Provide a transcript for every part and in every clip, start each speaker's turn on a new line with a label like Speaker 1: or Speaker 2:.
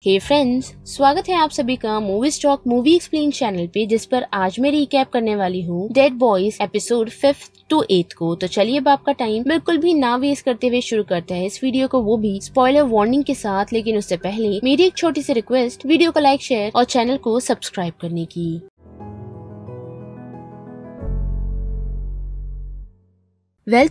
Speaker 1: हे friends, स्वागत है आप सभी का movie stock movie explain channel पे, जिस पर आज मैं रिकैप करने वाली हूँ dead boys episode 5th to 8th को। तो चलिए अब आपका टाइम बिल्कुल भी ना वेस्ट करते हुए शुरू करते हैं इस वीडियो को, वो भी स्पॉइलर वार्निंग के साथ। लेकिन उससे पहले मेरी एक छोटी सी रिक्वेस्ट, वीडियो को लाइक, शेयर और चैनल को सब्सक्राइब करने की।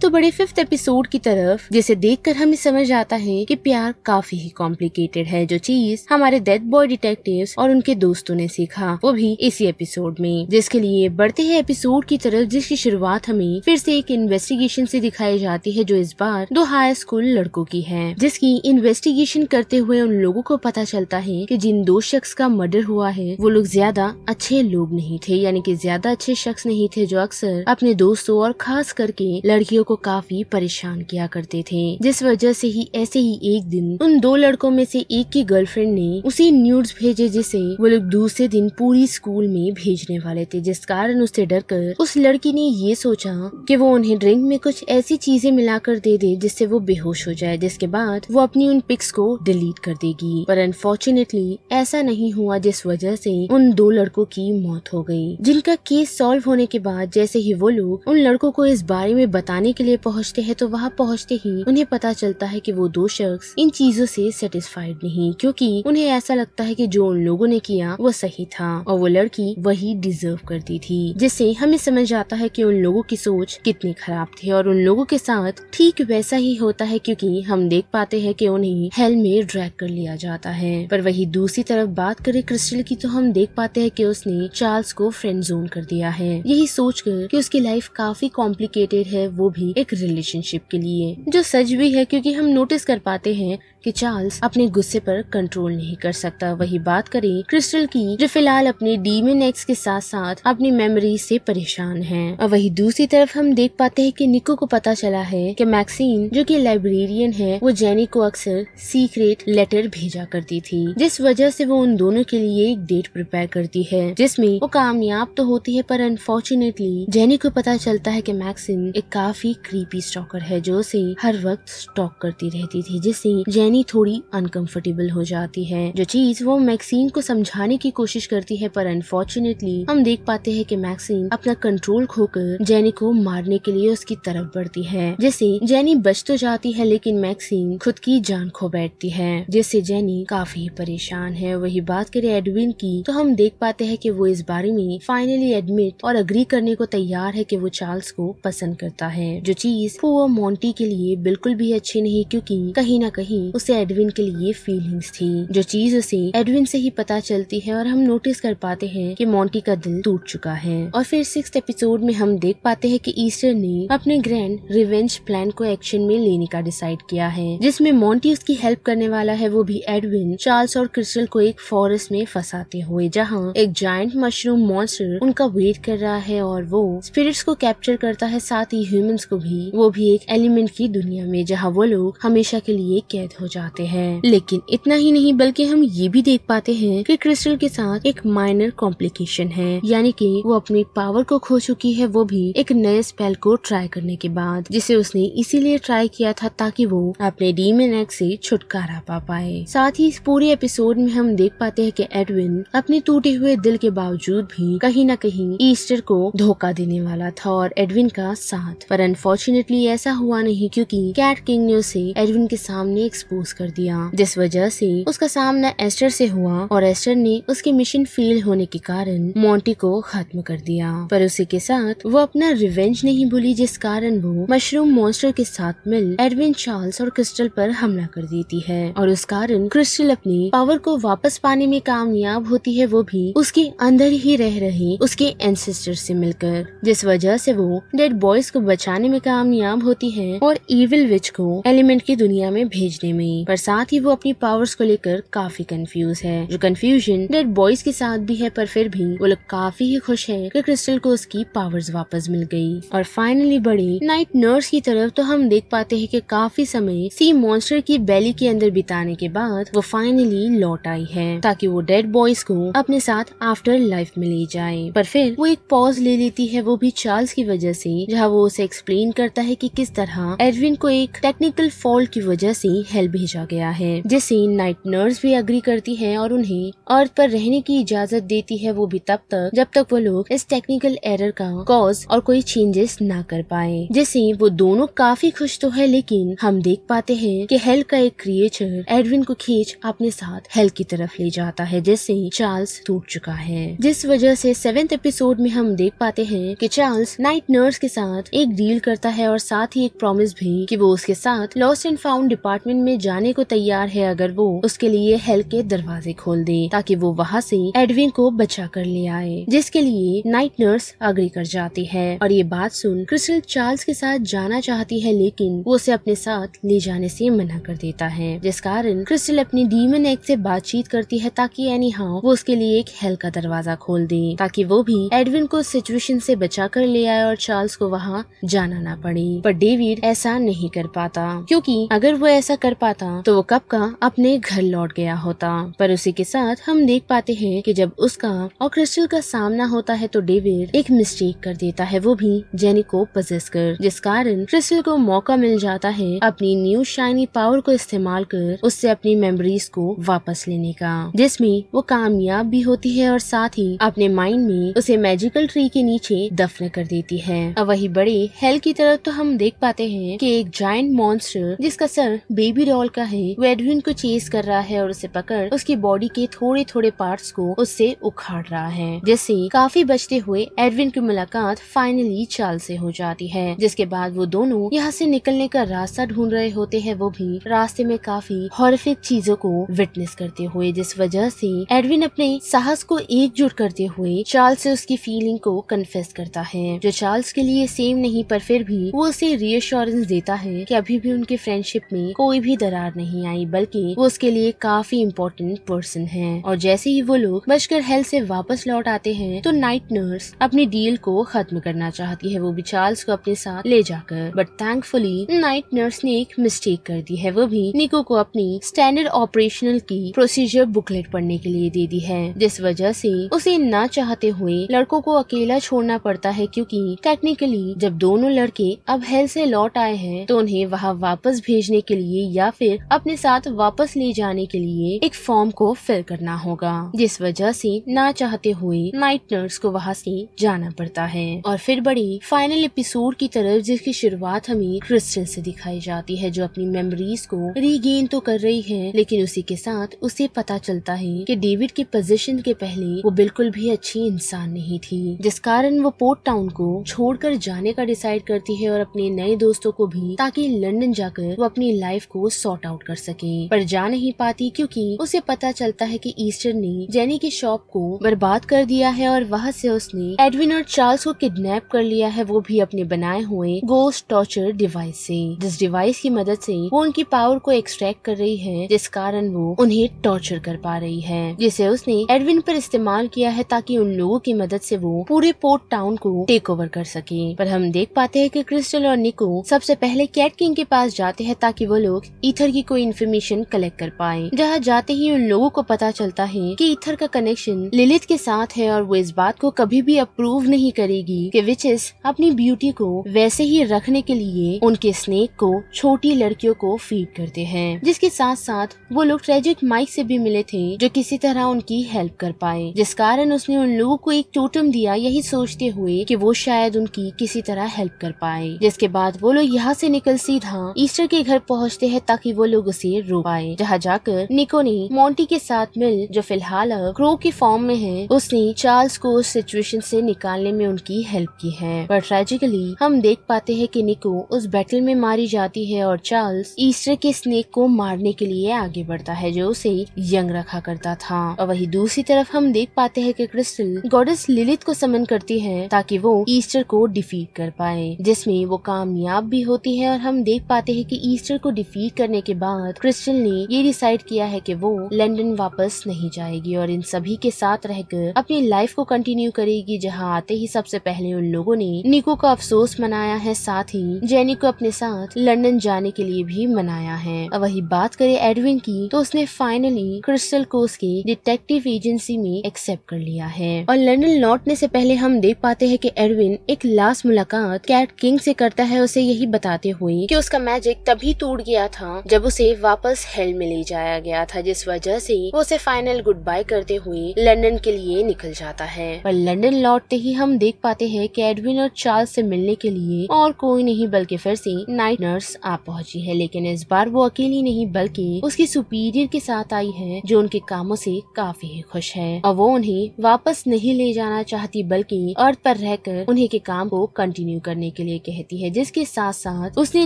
Speaker 1: तो बड़े 5th एपिसोड की तरफ, जिसे देखकर हमें समझ आता है कि प्यार काफी ही कॉम्प्लिकेटेड है, जो चीज हमारे डेड बॉय डिटेक्टिव्स और उनके दोस्तों ने सीखा, वो भी इसी एपिसोड में। जिसके लिए बढ़ते हैं एपिसोड की तरफ, जिसकी शुरुआत हमें फिर से एक इन्वेस्टिगेशन से दिखाई जाती है, जो इस बार 2 हाई स्कूल लड़कों की है। जिसकी इन्वेस्टिगेशन करते हुए उन लोगों को पता चलता है कि जिन 2 शख्स का मर्डर हुआ है, वो लोग ज्यादा अच्छे लोग नहीं थे, यानी कि ज्यादा अच्छे शख्स नहीं थे, जो अक्सर अपने दोस्तों और खास करके लड़कियों को काफी परेशान किया करते थे। जिस वजह से ही ऐसे ही एक दिन उन 2 लड़कों में से एक की गर्लफ्रेंड ने उसे न्यूड्स भेजे, जिसे वो लोग दूसरे दिन पूरी स्कूल में भेजने वाले थे। जिस कारण उससे डरकर उस लड़की ने ये सोचा कि वो उन्हें ड्रिंक में कुछ ऐसी चीजें मिलाकर दे दे जिससे वो बेहोश हो जाए, जिसके बाद वो अपनी उन पिक्स को डिलीट कर देगी। पर अनफॉर्चुनेटली ऐसा नहीं हुआ, जिस वजह से उन 2 लड़कों की मौत हो गई। जिनका केस सॉल्व होने के बाद जैसे ही वो लोग उन लड़कों को इस बारे में बताने के लिए पहुंचते हैं, तो वहां पहुंचते ही उन्हें पता चलता है कि वो 2 शख्स इन चीजों से सेटिस्फाइड नहीं, क्योंकि उन्हें ऐसा लगता है कि जो उन लोगों ने किया वो सही था और वो लड़की वही डिजर्व करती थी। जिससे हमें समझ आता है कि उन लोगों की सोच कितनी खराब थी और उन लोगों के साथ ठीक वैसा ही होता है, क्योंकि हम देख पाते हैं कि उन्हें हेल में ड्रैग कर लिया जाता है। पर वही दूसरी तरफ बात करें क्रिस्टल की, तो हम देख पाते हैं कि उसने चार्ल्स को फ्रेंड जोन कर दिया है, यही सोचकर कि उसकी लाइफ काफी कॉम्प्लिकेटेड है, वो भी एक रिलेशनशिप के लिए। जो सच भी है, क्योंकि हम नोटिस कर पाते हैं कि चार्ल्स अपने गुस्से पर कंट्रोल नहीं कर सकता। वही बात करें क्रिस्टल की, जो फिलहाल अपने डीमन एक्स के साथ साथ अपनी मेमोरी से परेशान है। और वही दूसरी तरफ हम देख पाते हैं कि निको को पता चला है कि मैक्सिन, जो कि लाइब्रेरियन है, वो जेनी को अक्सर सीक्रेट लेटर भेजा करती थी, जिस वजह से वो उन दोनों के लिए एक डेट प्रिपेयर करती है, जिसमें वो कामयाब तो होती है। पर अनफॉर्चुनेटली जेनी को पता चलता है कि मैक्सिन एक काफी क्रीपी स्टॉकर है, जो उसे हर वक्त स्टॉक करती रहती थी, जिससे जेनी थोड़ी अनकंफर्टेबल हो जाती है। जो चीज वो मैक्सिन को समझाने की कोशिश करती है, पर अनफॉर्चुनेटली हम देख पाते हैं कि मैक्सिन अपना कंट्रोल खोकर जेनी को मारने के लिए उसकी तरफ बढ़ती है, जिससे जेनी बच तो जाती है, लेकिन मैक्सिन खुद की जान खो बैठती है, जिससे जेनी काफी परेशान है। वही बात करें एडविन की, तो हम देख पाते हैं कि वो इस बारे में फाइनली एडमिट और अग्री करने को तैयार है कि वो चार्ल्स को पसंद करता है, जो चीज वो मोंटी के लिए बिल्कुल भी अच्छी नहीं, क्योंकि कहीं ना कहीं उसे एडविन के लिए फीलिंग्स थी, जो चीज उसे एडविन से ही पता चलती है। और हम नोटिस कर पाते हैं कि मोंटी का दिल टूट चुका है। और फिर 6th एपिसोड में हम देख पाते हैं कि ईस्टर ने अपने ग्रैंड रिवेंज प्लान को एक्शन में लेने का डिसाइड किया है, जिसमें मोंटी उसकी हेल्प करने वाला है, वो भी एडविन, चार्ल्स और क्रिस्टल को एक फॉरेस्ट में फंसाते हुए, जहाँ एक जायंट मशरूम मॉन्स्टर उनका वेट कर रहा है और वो स्पिरिट्स को कैप्चर करता है, साथ ही ह्यूमंस को भी, वो भी एक एलिमेंट की दुनिया में, जहाँ वो लोग हमेशा के लिए कैद हो जाते हैं। लेकिन इतना ही नहीं, बल्कि हम ये भी देख पाते हैं कि क्रिस्टल के साथ एक माइनर कॉम्प्लिकेशन है, यानी कि वो अपनी पावर को खो चुकी है, वो भी एक नए स्पेल को ट्राई करने के बाद, जिसे उसने इसीलिए ट्राई किया था ताकि वो अपने डीमन एक्स से छुटकारा पा पाए। साथ ही इस पूरे एपिसोड में हम देख पाते हैं कि एडविन अपने टूटे हुए दिल के बावजूद भी कहीं न कहीं ईस्टर को धोखा देने वाला था और एडविन का साथ। पर अनफॉर्चुनेटली ऐसा हुआ नहीं, क्योंकि कैट किंग ने उसे एडविन के सामने एक्सपोज कर दिया, जिस वजह से उसका सामना एस्टर से हुआ और एस्टर ने उसके मिशन फेल होने के कारण मोंटी को खत्म कर दिया। पर उसी के साथ वो अपना रिवेंज नहीं भूली, जिस कारण वो मशरूम मॉन्स्टर के साथ मिल एडविन, चार्ल्स और क्रिस्टल पर हमला कर देती है और उस कारण क्रिस्टल अपनी पावर को वापस पाने में कामयाब होती है, वो भी उसके अंदर ही रह रहे उसके एंसेस्टर से मिलकर, जिस वजह से वो डेड बॉयज को बचाने में कामयाब होती है और इविल विच को एलिमेंट की दुनिया में भेजने में। पर साथ ही वो अपनी पावर्स को लेकर काफी कंफ्यूज है, जो कंफ्यूजन डेड बॉयज के साथ भी है, पर फिर भी वो लोग काफी ही खुश है कि क्रिस्टल को उसकी पावर्स वापस मिल गई। और फाइनली बड़ी नाइट नर्स की तरफ तो हम देख पाते हैं कि काफी समय सी मॉन्स्टर की बेली के अंदर बिताने के बाद वो फाइनली लौट आई है, ताकि वो डेड बॉयज को अपने साथ आफ्टर लाइफ में ले जाए। पर फिर वो एक पॉज ले लेती है, वो भी चार्ल्स की वजह से, जहाँ वो उसे एक्सप्लेन करता है कि किस तरह एडविन को एक टेक्निकल फॉल्ट की वजह से हेल भेजा गया है, जिसे नाइट नर्स भी अग्री करती है और उन्हें अर्थ पर रहने की इजाजत देती है, वो भी तब तक जब तक वो लोग इस टेक्निकल एरर का कॉज और कोई चेंजेस ना कर पाए। जिससे वो दोनों काफी खुश तो है, लेकिन हम देख पाते हैं कि हेल का एक क्रिएचर एडविन को खींच अपने साथ हेल की तरफ ले जाता है, जिससे चार्ल्स टूट चुका है। जिस वजह से 7th एपिसोड में हम देख पाते हैं कि चार्ल्स नाइट नर्स के साथ एक डील करता है और साथ ही एक प्रॉमिस भी कि वो उसके साथ लॉस्ट एंड फाउंड डिपार्टमेंट में जाने को तैयार है अगर वो उसके लिए हेल के दरवाजे खोल दे, ताकि वो वहाँ से एडविन को बचा कर ले आए, जिसके लिए नाइट नर्स अग्री कर जाती है। और ये बात सुन क्रिस्टल चार्ल्स के साथ जाना चाहती है, लेकिन वो उसे अपने साथ ले जाने से मना कर देता है, जिस कारण क्रिस्टल अपनी डीमन एक्स से बातचीत करती है ताकि एनी हाउ वो उसके लिए एक हेल का दरवाजा खोल दे, ताकि वो भी एडविन को सिचुएशन से बचा कर ले आए और चार्ल्स को वहाँ जाना ना पड़े। पर डेविड ऐसा नहीं कर पाता, क्योंकि अगर वो ऐसा कर पाता तो वो कब का अपने घर लौट गया होता। पर उसी के साथ हम देख पाते हैं कि जब उसका और क्रिस्टल का सामना होता है तो डेविड एक मिस्टेक कर देता है, वो भी जेनी को पजेस कर, जिस कारण क्रिस्टल को मौका मिल जाता है अपनी न्यू शाइनी पावर को इस्तेमाल कर उससे अपनी मेमोरीज को वापस लेने का, जिसमें वो कामयाब भी होती है और साथ ही अपने माइंड में उसे मैजिकल ट्री के नीचे दफन कर देती है। अब वही बड़े हेल की तरफ तो हम देख पाते हैं कि एक जायंट मॉन्स्टर जिसका सर बेबी डॉल का है वो एडविन को चेस कर रहा है और उसे पकड़ उसकी बॉडी के थोड़े थोड़े पार्ट्स को उससे उखाड़ रहा है, जिससे काफी बचते हुए एडविन की मुलाकात फाइनली चार्ल्स से हो जाती है। जिसके बाद वो दोनों यहाँ से निकलने का रास्ता ढूंढ रहे होते हैं, वो भी रास्ते में काफी हॉरिफिक चीजों को विटनेस करते हुए, जिस वजह से एडविन अपने साहस को एकजुट करते हुए चार्ल्स से उसकी फीलिंग को कन्फेस करता है, जो चार्ल्स के लिए सेम नहीं, पर फिर भी वो उसे रीअश्योरेंस देता है कि अभी भी उनकी फ्रेंडशिप में कोई भी दरार नहीं आई, बल्कि वो उसके लिए काफी इम्पोर्टेंट पर्सन है। और जैसे ही वो लोग बचकर हेल से वापस लौट आते हैं तो नाइट नर्स अपनी डील को खत्म करना चाहती है, वो भी चार्ल्स को अपने साथ ले जाकर। बट थैंकफुली नाइट नर्स ने एक मिस्टेक कर दी है, वो भी निको को अपनी स्टैंडर्ड ऑपरेशनल की प्रोसीजर बुकलेट पढ़ने के लिए दे दी है, जिस वजह से उसे ना चाहते हुए लड़कों को अकेला छोड़ना पड़ता है, क्योंकि टेक्निकली जब दोनों लड़के अब हेल से लौट आए हैं तो उन्हें वहाँ वापस भेजने के लिए या फिर अपने साथ वापस ले जाने के लिए एक फॉर्म को फिल करना होगा, जिस वजह से ना चाहते हुए नाइट नर्स को वहाँ से जाना पड़ता है। और फिर बड़ी फाइनल एपिसोड की तरफ, जिसकी शुरुआत हमें क्रिस्टल से दिखाई जाती है, जो अपनी मेमोरीज को रीगेन तो कर रही है, लेकिन उसी के साथ उसे पता चलता है कि डेविड के पोजीशन के पहले वो बिल्कुल भी अच्छी इंसान नहीं थी, जिस कारण वो पोर्ट टाउन को छोड़कर जाने का डिसाइड करती है और अपने नए दोस्तों को भी, ताकि लंदन जाकर वो अपनी लाइफ को सॉर्ट आउट कर सके। पर जा नहीं पाती क्योंकि उसे पता चलता है कि ईस्टर ने जेनी की शॉप को बर्बाद कर दिया है और वहाँ से उसने एडविन और चार्ल्स को किडनैप कर लिया है, वो भी अपने बनाए हुए गोस्ट टॉर्चर डिवाइस से, जिस डिवाइस की मदद से वो उनकी पावर को एक्सट्रैक्ट कर रही है, जिस कारण वो उन्हें टॉर्चर कर पा रही है, जिसे उसने एडविन पर इस्तेमाल किया है ताकि उन लोगों की मदद से वो पूरे पोर्ट टाउन को टेक ओवर कर सके। पर हम देख पाते हैं कि क्रिस्टल और निको सबसे पहले कैट किंग के पास जाते हैं ताकि वो लोग ईथर की कोई इन्फॉर्मेशन कलेक्ट कर पाए। जहाँ जाते ही उन लोगों को पता चलता है कि ईथर का कनेक्शन लिलिथ के साथ है और वो इस बात को कभी भी अप्रूव नहीं करेगी कि विचेस अपनी ब्यूटी को वैसे ही रखने के लिए उनके स्नेक को छोटी लड़कियों को फीड करते हैं, जिसके साथ साथ वो लोग ट्रेजिक माइक से भी मिले थे जो किसी तरह उनकी हेल्प कर पाए, जिस कारण उसने उन लोगों को एक टोटम दिया, यही सोचते हुए कि वो शायद उनकी किसी तरह हेल्प कर पाए। जिसके बाद वो लोग यहाँ से निकल सीधा ईस्टर के घर पहुँचते हैं ताकि वो लोग उसे रोक पाए। जहाँ जाकर निको ने मोंटी के साथ मिल, जो फिलहाल क्रो की फॉर्म में है, उसने चार्ल्स को उस सिचुएशन से निकालने में उनकी हेल्प की है। पर ट्रेजिकली हम देख पाते हैं कि निको उस बैटल में मारी जाती है और चार्ल्स ईस्टर के स्नेक को मारने के लिए आगे बढ़ता है, जो उसे यंग रखा करता था। और वही दूसरी तरफ हम देख पाते हैं कि क्रिस्टल गॉडेस लिलिथ को समन करती है ताकि वो ईस्टर को डिफीट कर पाए, जिसमें वो कामयाब भी होती है। और हम देख पाते हैं कि ईस्टर को डिफीट करने के बाद क्रिस्टल ने ये डिसाइड किया है कि वो लंदन वापस नहीं जाएगी और इन सभी के साथ रहकर अपनी लाइफ को कंटिन्यू करेगी। जहाँ आते ही सबसे पहले उन लोगों ने निको का अफसोस मनाया है, साथ ही जेनी को अपने साथ लंदन जाने के लिए भी मनाया है। अब वही बात करें एडविन की, तो उसने फाइनली क्रिस्टल को उसके डिटेक्टिव एजेंसी में एक्सेप्ट कर लिया है। और लंदन लौटने से पहले हम देख पाते हैं कि एडविन एक लास्ट मुलाकात बात कैट किंग से करता है उसे यही बताते हुए कि उसका मैजिक तभी टूट गया था जब उसे वापस हेल में ले जाया गया था, जिस वजह से वो उसे फाइनल गुड बाय करते हुए लंदन के लिए निकल जाता है। पर लंदन लौटते ही हम देख पाते हैं कि एडविन और चार्ल्स से मिलने के लिए और कोई नहीं बल्कि फिर से नाइट नर्स आ पहुंची है, लेकिन इस बार वो अकेली नहीं बल्कि उसकी सुपीरियर के साथ आई है जो उनके कामों से काफी ही खुश है और वो उन्हें वापस नहीं ले जाना चाहती बल्कि अर्थ पर रहकर उन्हें के काम को कंटिन्यू करने के लिए कहती है, जिसके साथ साथ उसने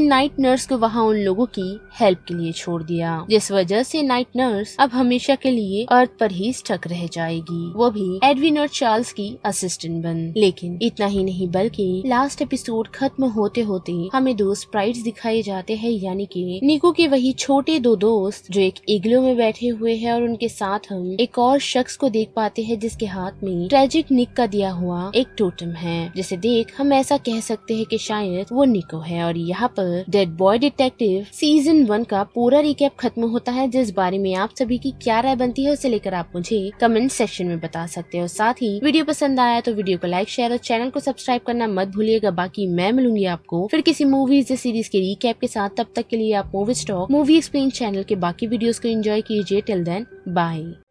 Speaker 1: नाइट नर्स को वहाँ उन लोगों की हेल्प के लिए छोड़ दिया, जिस वजह से नाइट नर्स अब हमेशा के लिए अर्थ पर ही स्टक रह जाएगी, वो भी एडविन और चार्ल्स की असिस्टेंट बन। लेकिन इतना ही नहीं बल्कि लास्ट एपिसोड खत्म होते होते हमें दो स्प्राइट्स दिखाए जाते हैं, यानी कि निको के वही छोटे दो दोस्त जो एक इग्लो में बैठे हुए हैं और उनके साथ हम एक और शख्स को देख पाते हैं जिसके हाथ में ट्रेजिक निक का दिया हुआ एक टोटम है, जिसे देख हम ऐसा कह सकते हैं कि शायद वो निको है। और यहाँ पर डेड बॉय डिटेक्टिव सीजन 1 का पूरा रिकैप खत्म होता है, जिस बारे में आप सभी की क्या राय बनती है उसे लेकर आप मुझे कमेंट सेक्शन में बता सकते हो। साथ ही वीडियो पसंद आया तो वीडियो को लाइक शेयर और चैनल को सब्सक्राइब करना मत भूलिएगा। बाकी मैं मिलूंगी आपको फिर किसी मूवीज या सीरीज के रिकैप के साथ, तब तक के लिए आप movie stock movie explain channel के बाकी वीडियोस को एंजॉय कीजिए। Till then bye.